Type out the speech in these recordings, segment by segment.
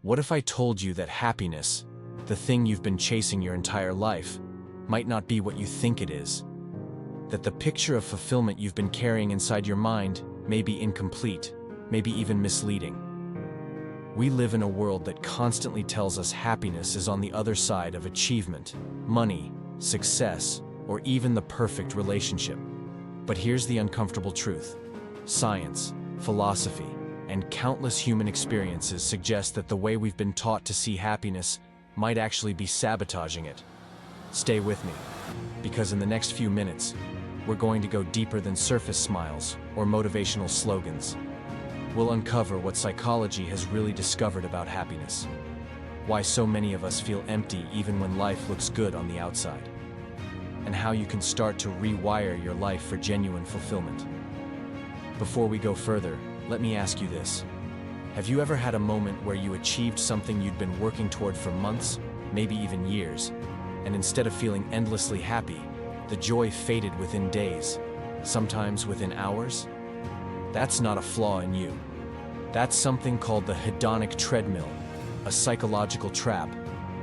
What if I told you that happiness, the thing you've been chasing your entire life, might not be what you think it is? That the picture of fulfillment you've been carrying inside your mind may be incomplete, maybe even misleading. We live in a world that constantly tells us happiness is on the other side of achievement, money, success, or even the perfect relationship. But here's the uncomfortable truth. Science, philosophy, and countless human experiences suggest that the way we've been taught to see happiness might actually be sabotaging it. Stay with me, because in the next few minutes, we're going to go deeper than surface smiles or motivational slogans. We'll uncover what psychology has really discovered about happiness, why so many of us feel empty even when life looks good on the outside, and how you can start to rewire your life for genuine fulfillment. Before we go further, let me ask you this. Have you ever had a moment where you achieved something you'd been working toward for months, maybe even years, and instead of feeling endlessly happy, the joy faded within days, sometimes within hours? That's not a flaw in you. That's something called the hedonic treadmill, a psychological trap,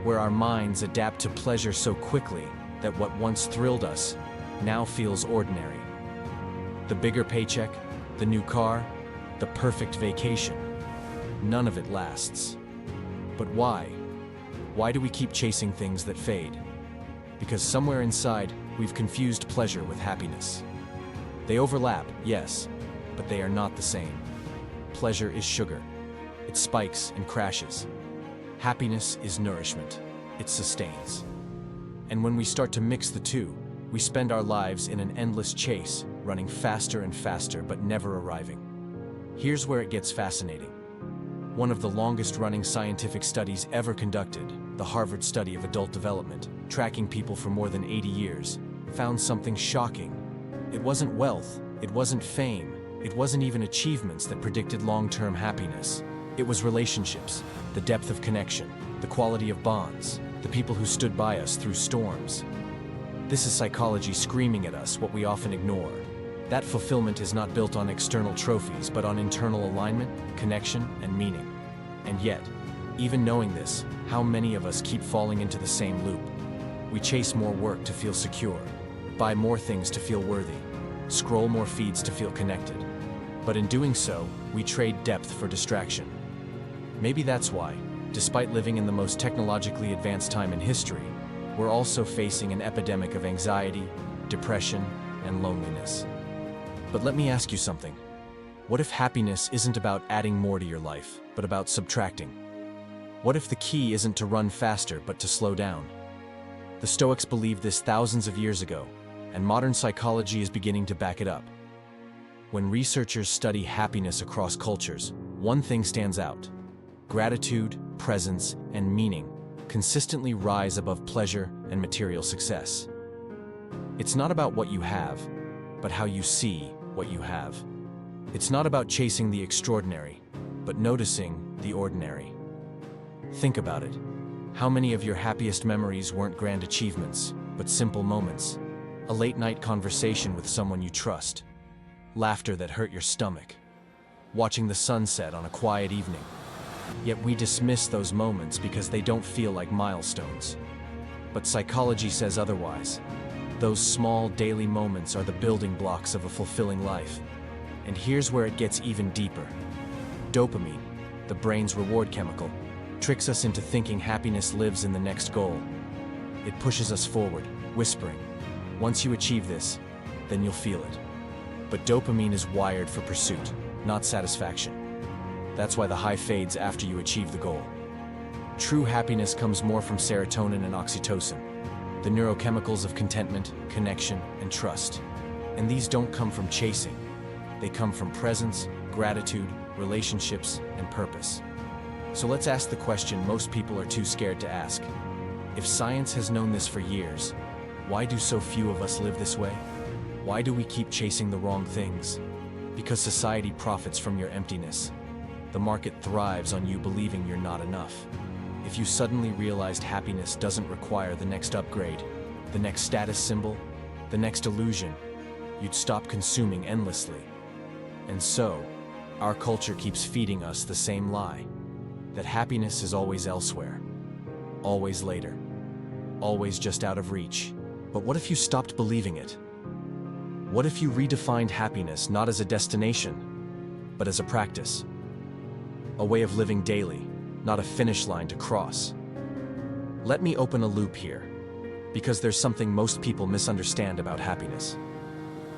where our minds adapt to pleasure so quickly that what once thrilled us now feels ordinary. The bigger paycheck, the new car, the perfect vacation. None of it lasts. But why? Why do we keep chasing things that fade? Because somewhere inside, we've confused pleasure with happiness. They overlap, yes, but they are not the same. Pleasure is sugar. It spikes and crashes. Happiness is nourishment. It sustains. And when we start to mix the two, we spend our lives in an endless chase, running faster and faster but never arriving. Here's where it gets fascinating. One of the longest-running scientific studies ever conducted, the Harvard study of adult development, tracking people for more than 80 years, found something shocking. It wasn't wealth, it wasn't fame, it wasn't even achievements that predicted long-term happiness. It was relationships, the depth of connection, the quality of bonds, the people who stood by us through storms. This is psychology screaming at us what we often ignore. That fulfillment is not built on external trophies, but on internal alignment, connection, and meaning. And yet, even knowing this, how many of us keep falling into the same loop? We chase more work to feel secure, buy more things to feel worthy, scroll more feeds to feel connected. But in doing so, we trade depth for distraction. Maybe that's why, despite living in the most technologically advanced time in history, we're also facing an epidemic of anxiety, depression, and loneliness. But let me ask you something. What if happiness isn't about adding more to your life, but about subtracting? What if the key isn't to run faster, but to slow down? The Stoics believed this thousands of years ago, and modern psychology is beginning to back it up. When researchers study happiness across cultures, one thing stands out. Gratitude, presence, and meaning consistently rise above pleasure and material success. It's not about what you have, but how you see what you have. It's not about chasing the extraordinary, but noticing the ordinary. Think about it. How many of your happiest memories weren't grand achievements, but simple moments? A late-night conversation with someone you trust. Laughter that hurt your stomach. Watching the sunset on a quiet evening. Yet we dismiss those moments because they don't feel like milestones. But psychology says otherwise. Those small daily moments are the building blocks of a fulfilling life. And here's where it gets even deeper. Dopamine, the brain's reward chemical, tricks us into thinking happiness lives in the next goal. It pushes us forward, whispering, once you achieve this, then you'll feel it. But dopamine is wired for pursuit, not satisfaction. That's why the high fades after you achieve the goal. True happiness comes more from serotonin and oxytocin, the neurochemicals of contentment, connection, and trust. And these don't come from chasing. They come from presence, gratitude, relationships, and purpose. So let's ask the question most people are too scared to ask. If science has known this for years, why do so few of us live this way? Why do we keep chasing the wrong things? Because society profits from your emptiness. The market thrives on you believing you're not enough. If you suddenly realized happiness doesn't require the next upgrade, the next status symbol, the next illusion, you'd stop consuming endlessly. And so, our culture keeps feeding us the same lie. that happiness is always elsewhere, always later, always just out of reach. But what if you stopped believing it? What if you redefined happiness not as a destination, but as a practice? A way of living daily, not a finish line to cross. Let me open a loop here, because there's something most people misunderstand about happiness.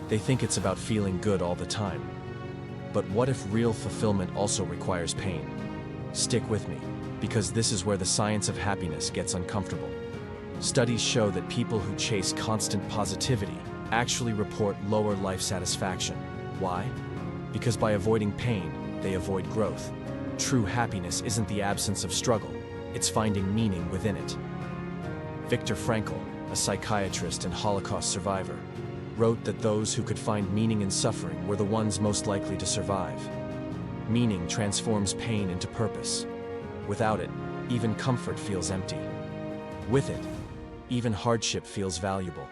They think it's about feeling good all the time. But what if real fulfillment also requires pain? Stick with me, because this is where the science of happiness gets uncomfortable. Studies show that people who chase constant positivity actually report lower life satisfaction. Why? Because by avoiding pain, they avoid growth. True happiness isn't the absence of struggle, it's finding meaning within it. Viktor Frankl, a psychiatrist and Holocaust survivor, wrote that those who could find meaning in suffering were the ones most likely to survive. Meaning transforms pain into purpose. Without it, even comfort feels empty. With it, even hardship feels valuable.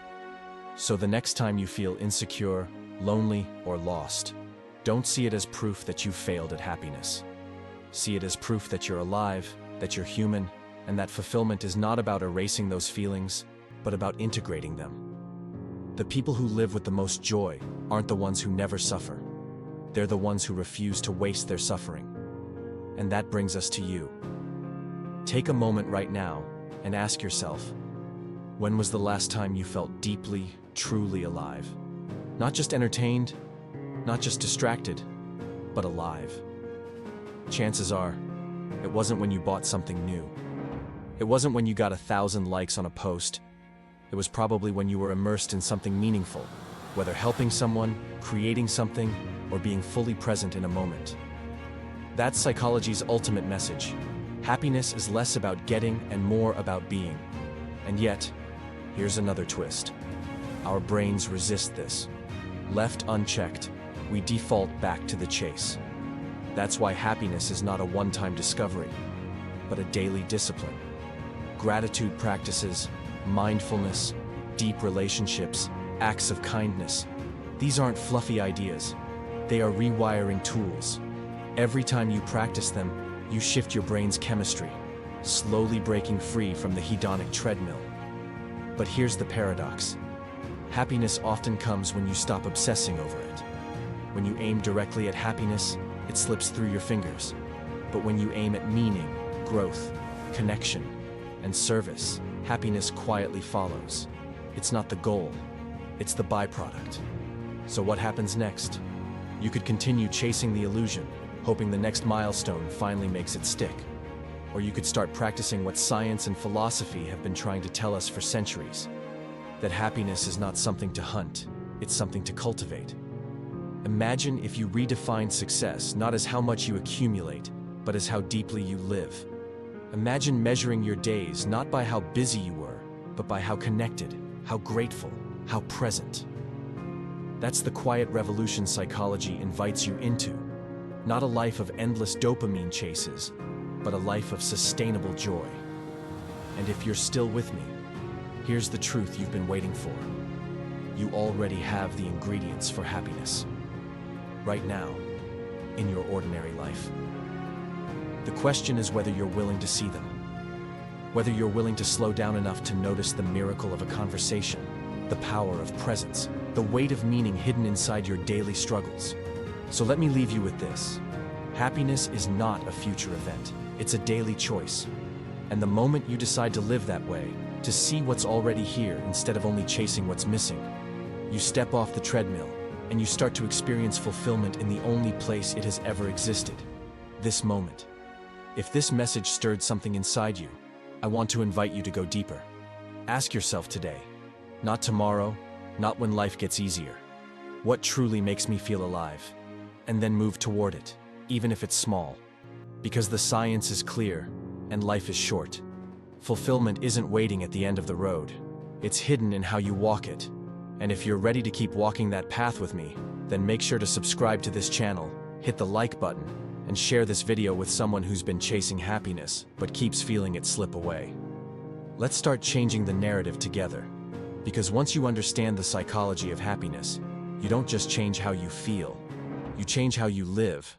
So the next time you feel insecure, lonely, or lost, don't see it as proof that you've failed at happiness. See it as proof that you're alive, that you're human, and that fulfillment is not about erasing those feelings, but about integrating them. The people who live with the most joy aren't the ones who never suffer. They're the ones who refuse to waste their suffering. And that brings us to you. Take a moment right now and ask yourself, when was the last time you felt deeply, truly alive? Not just entertained, not just distracted, but alive. Chances are, it wasn't when you bought something new. It wasn't when you got 1,000 likes on a post. It was probably when you were immersed in something meaningful, whether helping someone, creating something, or being fully present in a moment. That's psychology's ultimate message. Happiness is less about getting and more about being. And yet, here's another twist. Our brains resist this. Left unchecked, we default back to the chase. That's why happiness is not a one-time discovery, but a daily discipline. Gratitude practices, mindfulness, deep relationships, acts of kindness. These aren't fluffy ideas. They are rewiring tools. Every time you practice them, you shift your brain's chemistry, slowly breaking free from the hedonic treadmill. But here's the paradox. Happiness often comes when you stop obsessing over it. When you aim directly at happiness, it slips through your fingers. But when you aim at meaning, growth, connection, and service, happiness quietly follows. It's not the goal, it's the byproduct. So what happens next? You could continue chasing the illusion, hoping the next milestone finally makes it stick. Or you could start practicing what science and philosophy have been trying to tell us for centuries. That happiness is not something to hunt, it's something to cultivate. Imagine if you redefined success not as how much you accumulate, but as how deeply you live. Imagine measuring your days not by how busy you were, but by how connected, how grateful, how present. That's the quiet revolution psychology invites you into. Not a life of endless dopamine chases, but a life of sustainable joy. And if you're still with me, here's the truth you've been waiting for. You already have the ingredients for happiness. Right now, in your ordinary life. The question is whether you're willing to see them. Whether you're willing to slow down enough to notice the miracle of a conversation, the power of presence, the weight of meaning hidden inside your daily struggles. So let me leave you with this. Happiness is not a future event. It's a daily choice. And the moment you decide to live that way, to see what's already here instead of only chasing what's missing, you step off the treadmill and you start to experience fulfillment in the only place it has ever existed, this moment. If this message stirred something inside you, I want to invite you to go deeper. Ask yourself today, not tomorrow, not when life gets easier, what truly makes me feel alive? And then move toward it, even if it's small. Because the science is clear, and life is short. Fulfillment isn't waiting at the end of the road. It's hidden in how you walk it. And if you're ready to keep walking that path with me, then make sure to subscribe to this channel, hit the like button, and share this video with someone who's been chasing happiness, but keeps feeling it slip away. Let's start changing the narrative together. Because once you understand the psychology of happiness, you don't just change how you feel, you change how you live.